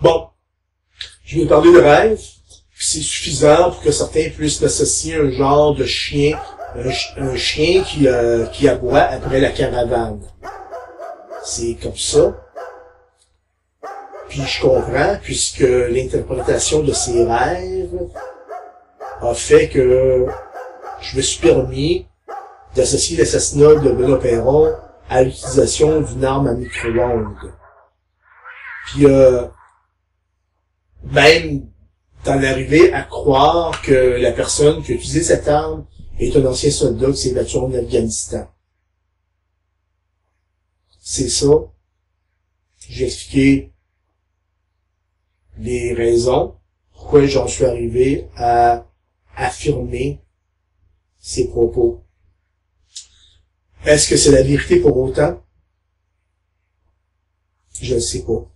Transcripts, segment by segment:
Bon, je vais parler de rêve, puis c'est suffisant pour que certains puissent l'associer à un genre de chien, un chien qui aboie après la caravane. C'est comme ça. Puis je comprends, puisque l'interprétation de ces rêves a fait que je me suis permis d'associer l'assassinat de Benoît Perron à l'utilisation d'une arme à micro-ondes. Puis même d'en arriver à croire que la personne qui a utilisé cette arme est un ancien soldat qui s'est battu en Afghanistan. C'est ça. J'ai expliqué les raisons pourquoi j'en suis arrivé à affirmer ces propos. Est-ce que c'est la vérité pour autant? Je ne sais pas.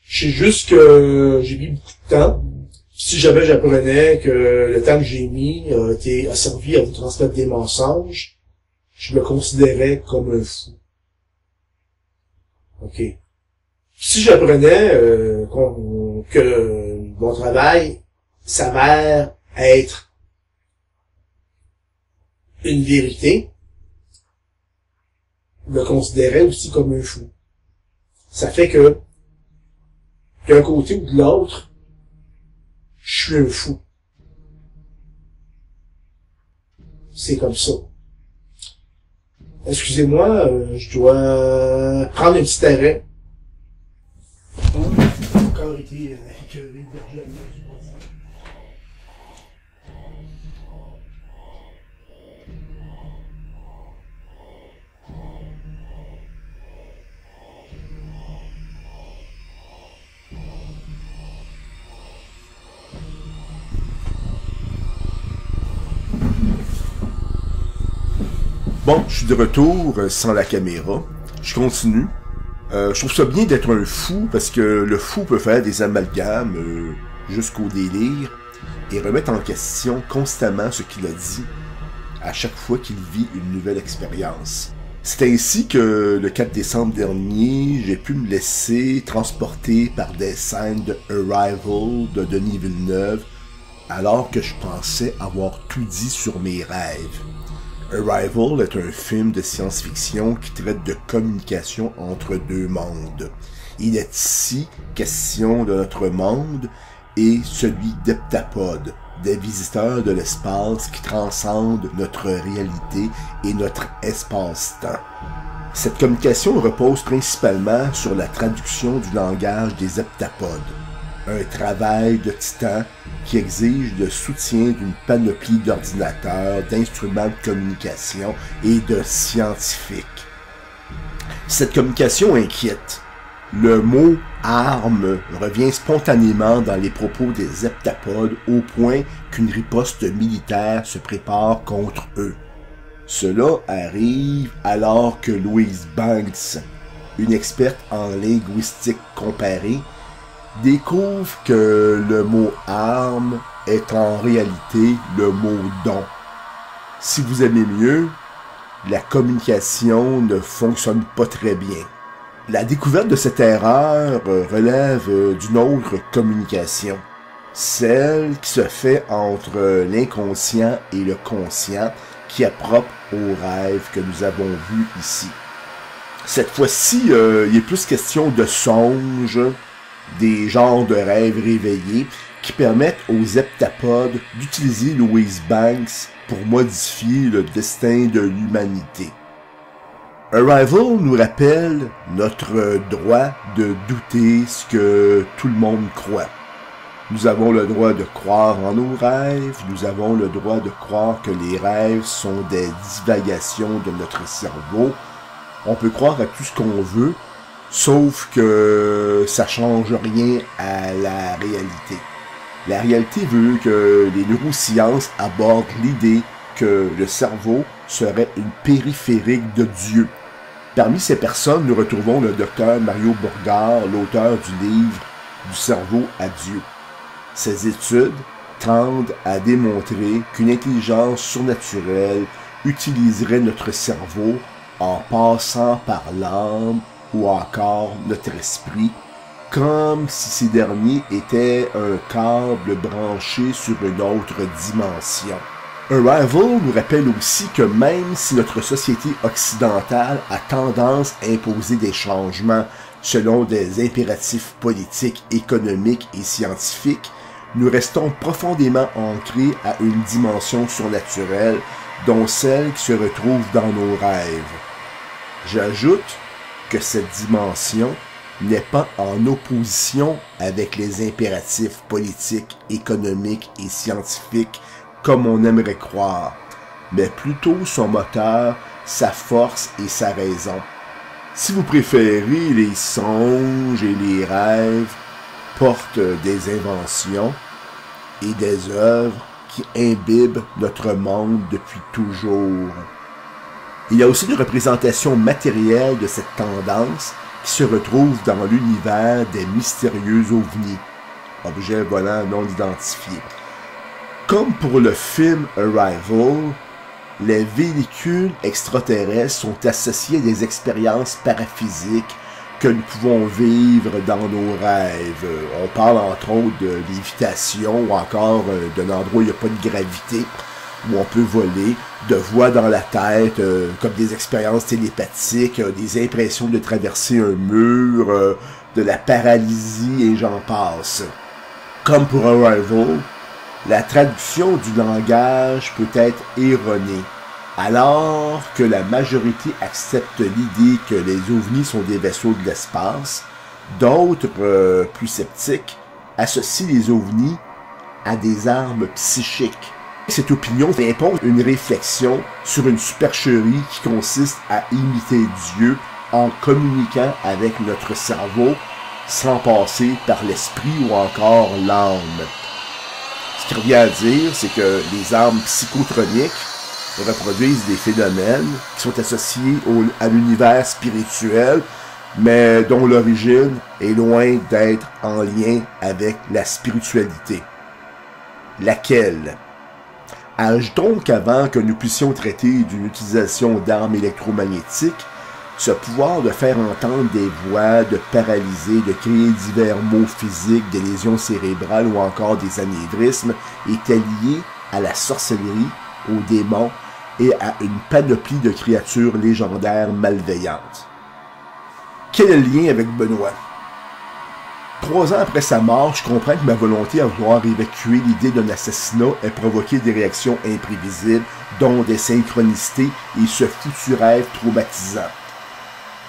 Je sais juste que j'ai mis beaucoup de temps. Si jamais j'apprenais que le temps que j'ai mis a servi à vous transmettre des mensonges, je me considérais comme un fou. OK. Si j'apprenais que mon travail s'avère être une vérité, je me considérais aussi comme un fou. Ça fait que, d'un côté ou de l'autre, je suis un fou. C'est comme ça. Excusez-moi, je dois prendre un petit arrêt. J'ai encore été écœuré de Bon, je suis de retour sans la caméra. Je continue. Je trouve ça bien d'être un fou parce que le fou peut faire des amalgames jusqu'au délire et remettre en question constamment ce qu'il a dit à chaque fois qu'il vit une nouvelle expérience. C'est ainsi que le 4 décembre dernier, j'ai pu me laisser transporter par des scènes de Arrival de Denis Villeneuve alors que je pensais avoir tout dit sur mes rêves. Arrival est un film de science-fiction qui traite de communication entre deux mondes. Il est ici question de notre monde et celui d'heptapodes, des visiteurs de l'espace qui transcendent notre réalité et notre espace-temps. Cette communication repose principalement sur la traduction du langage des heptapodes, un travail de titan qui exige le soutien d'une panoplie d'ordinateurs, d'instruments de communication et de scientifiques. Cette communication inquiète. Le mot « arme » revient spontanément dans les propos des heptapodes au point qu'une riposte militaire se prépare contre eux. Cela arrive alors que Louise Banks, une experte en linguistique comparée, découvre que le mot « arme » est en réalité le mot « don ». Si vous aimez mieux, la communication ne fonctionne pas très bien. La découverte de cette erreur relève d'une autre communication, celle qui se fait entre l'inconscient et le conscient, qui est propre aux rêves que nous avons vus ici. Cette fois-ci, il est plus question de songes, des genres de rêves réveillés qui permettent aux heptapodes d'utiliser Louise Banks pour modifier le destin de l'humanité. Arrival nous rappelle notre droit de douter ce que tout le monde croit. Nous avons le droit de croire en nos rêves, nous avons le droit de croire que les rêves sont des divagations de notre cerveau. On peut croire à tout ce qu'on veut, sauf que ça change rien à la réalité. La réalité veut que les neurosciences abordent l'idée que le cerveau serait une périphérique de Dieu. Parmi ces personnes, nous retrouvons le docteur Mario Burgard, l'auteur du livre « Du cerveau à Dieu ». Ces études tendent à démontrer qu'une intelligence surnaturelle utiliserait notre cerveau en passant par l'âme ou encore notre esprit comme si ces derniers étaient un câble branché sur une autre dimension. Arrival nous rappelle aussi que même si notre société occidentale a tendance à imposer des changements selon des impératifs politiques, économiques et scientifiques, nous restons profondément ancrés à une dimension surnaturelle, dont celle qui se retrouve dans nos rêves. J'ajoute que cette dimension n'est pas en opposition avec les impératifs politiques, économiques et scientifiques comme on aimerait croire, mais plutôt son moteur, sa force et sa raison. Si vous préférez, les songes et les rêves portent des inventions et des œuvres qui imbibent notre monde depuis toujours. Il y a aussi une représentation matérielle de cette tendance qui se retrouve dans l'univers des mystérieux ovnis, objets volants non identifiés. Comme pour le film Arrival, les véhicules extraterrestres sont associés à des expériences paraphysiques que nous pouvons vivre dans nos rêves. On parle entre autres de lévitation ou encore d'un endroit où il n'y a pas de gravité, où on peut voler, de voix dans la tête, comme des expériences télépathiques, des impressions de traverser un mur, de la paralysie et j'en passe. Comme pour Arrival, la traduction du langage peut être erronée, alors que la majorité accepte l'idée que les ovnis sont des vaisseaux de l'espace. D'autres, plus sceptiques, associent les ovnis à des armes psychiques. Cette opinion impose une réflexion sur une supercherie qui consiste à imiter Dieu en communiquant avec notre cerveau sans passer par l'esprit ou encore l'âme. Ce qui revient à dire, c'est que les armes psychotroniques reproduisent des phénomènes qui sont associés à l'univers spirituel, mais dont l'origine est loin d'être en lien avec la spiritualité. Laquelle? Ajoutons qu'avant que nous puissions traiter d'une utilisation d'armes électromagnétiques, ce pouvoir de faire entendre des voix, de paralyser, de créer divers maux physiques, des lésions cérébrales ou encore des anévrismes était lié à la sorcellerie, aux démons et à une panoplie de créatures légendaires malveillantes. Quel est le lien avec Benoît? 3 ans après sa mort, je comprends que ma volonté à vouloir évacuer l'idée d'un assassinat ait provoqué des réactions imprévisibles, dont des synchronicités et ce foutu rêve traumatisant.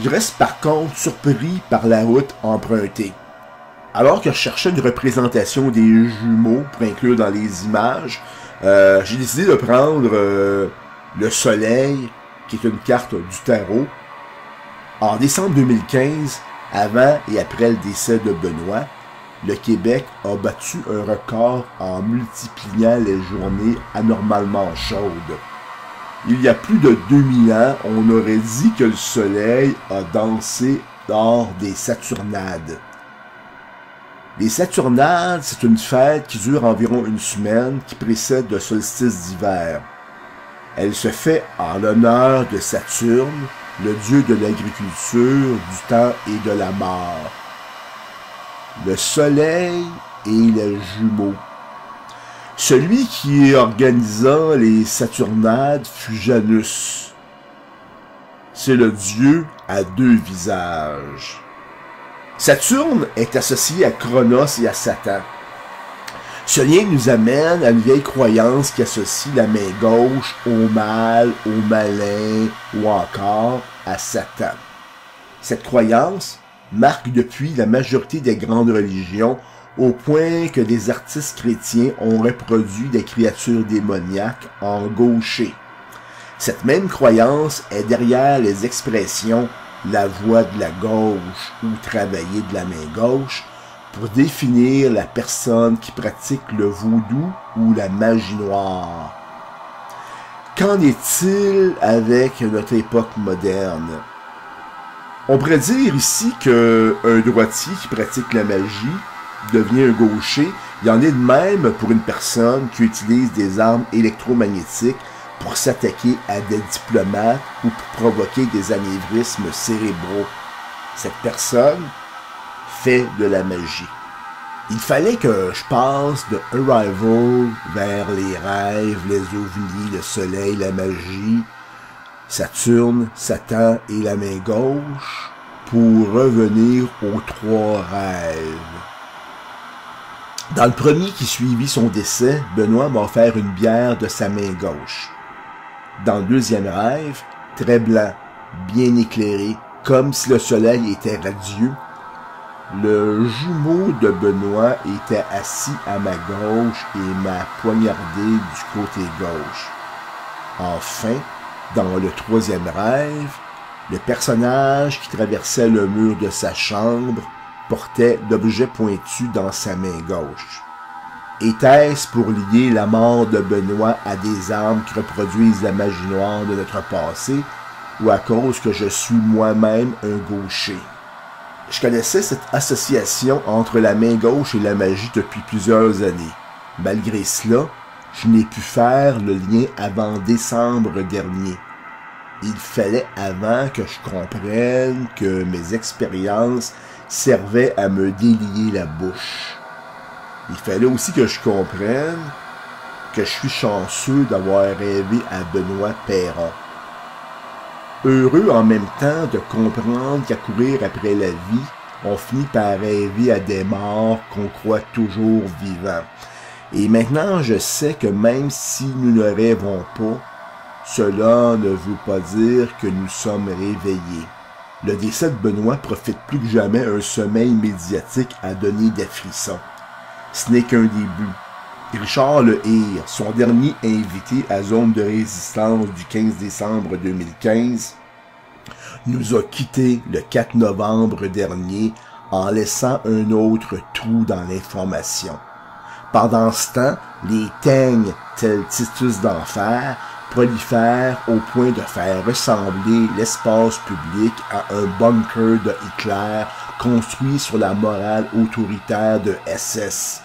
Je reste par contre surpris par la route empruntée. Alors que je cherchais une représentation des jumeaux pour inclure dans les images, j'ai décidé de prendre le soleil, qui est une carte du tarot. En décembre 2015, avant et après le décès de Benoît, le Québec a battu un record en multipliant les journées anormalement chaudes. Il y a plus de 2000 ans, on aurait dit que le soleil a dansé lors des Saturnales. Les Saturnales, c'est une fête qui dure environ une semaine, qui précède le solstice d'hiver. Elle se fait en l'honneur de Saturne, le dieu de l'agriculture, du temps et de la mort. Le soleil et les jumeaux. Celui qui organisa les Saturnales fut Janus. C'est le dieu à 2 visages. Saturne est associé à Cronos et à Satan. Ce lien nous amène à une vieille croyance qui associe la main gauche au mal, au malin ou encore à Satan. Cette croyance marque depuis la majorité des grandes religions au point que des artistes chrétiens ont reproduit des créatures démoniaques en gaucher. Cette même croyance est derrière les expressions « la voix de la gauche » ou « travailler de la main gauche » pour définir la personne qui pratique le vaudou ou la magie noire. Qu'en est-il avec notre époque moderne? On pourrait dire ici qu'un droitier qui pratique la magie devient un gaucher. Il y en est de même pour une personne qui utilise des armes électromagnétiques pour s'attaquer à des diplomates ou pour provoquer des anévrismes cérébraux. Cette personne fait de la magie. Il fallait que je passe de Arrival vers les rêves, les ovnis, le soleil, la magie, Saturne, Satan et la main gauche pour revenir aux 3 rêves. Dans le premier qui suivit son décès, Benoît m'a offert une bière de sa main gauche. Dans le deuxième rêve, très blanc, bien éclairé, comme si le soleil était radieux, le jumeau de Benoît était assis à ma gauche et m'a poignardé du côté gauche. Enfin, dans le troisième rêve, le personnage qui traversait le mur de sa chambre portait l'objet pointu dans sa main gauche. Était-ce pour lier la mort de Benoît à des armes qui reproduisent la magie noire de notre passé, ou à cause que je suis moi-même un gaucher? Je connaissais cette association entre la main gauche et la magie depuis plusieurs années. Malgré cela, je n'ai pu faire le lien avant décembre dernier. Il fallait avant que je comprenne que mes expériences servaient à me délier la bouche. Il fallait aussi que je comprenne que je suis chanceux d'avoir rêvé à Benoît Perron. Heureux en même temps de comprendre qu'à courir après la vie, on finit par rêver à des morts qu'on croit toujours vivants. Et maintenant, je sais que même si nous ne rêvons pas, cela ne veut pas dire que nous sommes réveillés. Le décès de Benoît profite plus que jamais un sommeil médiatique à donner des frissons. Ce n'est qu'un début. Richard Lehir, son dernier invité à Zone de résistance du 15 décembre 2015, nous a quittés le 4 novembre dernier en laissant un autre trou dans l'information. Pendant ce temps, les teignes, tels Titus d'enfer, prolifèrent au point de faire ressembler l'espace public à un bunker de Hitler construit sur la morale autoritaire de SS.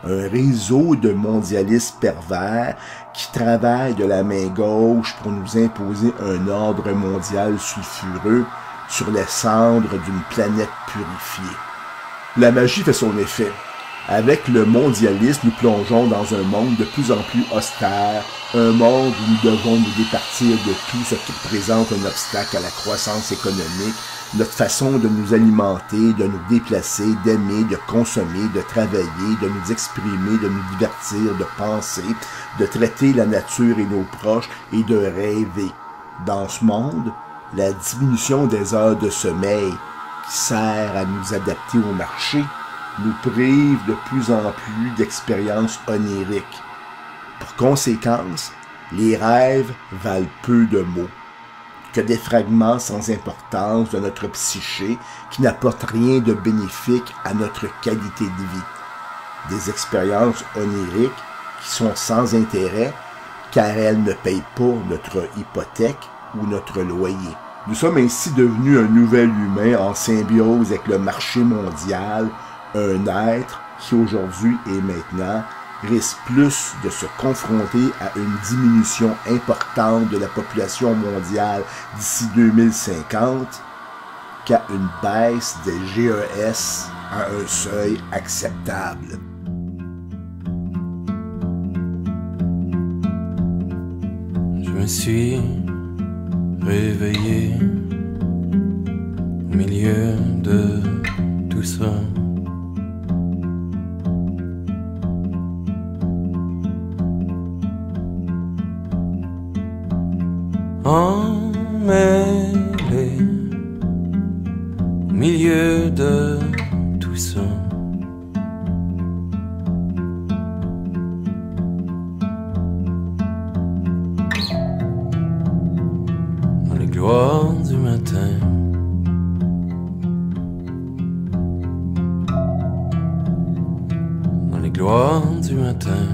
Un réseau de mondialistes pervers qui travaillent de la main gauche pour nous imposer un ordre mondial sulfureux sur les cendres d'une planète purifiée. La magie fait son effet. Avec le mondialisme, nous plongeons dans un monde de plus en plus austère, un monde où nous devons nous départir de tout ce qui représente un obstacle à la croissance économique, notre façon de nous alimenter, de nous déplacer, d'aimer, de consommer, de travailler, de nous exprimer, de nous divertir, de penser, de traiter la nature et nos proches et de rêver. Dans ce monde, la diminution des heures de sommeil qui sert à nous adapter au marché nous prive de plus en plus d'expériences oniriques. Pour conséquence, les rêves valent peu de mots, que des fragments sans importance de notre psyché qui n'apportent rien de bénéfique à notre qualité de vie. Des expériences oniriques qui sont sans intérêt car elles ne payent pas notre hypothèque ou notre loyer. Nous sommes ainsi devenus un nouvel humain en symbiose avec le marché mondial, un être qui aujourd'hui et maintenant risque plus de se confronter à une diminution importante de la population mondiale d'ici 2050 qu'à une baisse des GES à un seuil acceptable. Je me suis réveillé au milieu de tout ça. Emmêlé au milieu de tout ça. Dans les gloires du matin, dans les gloires du matin.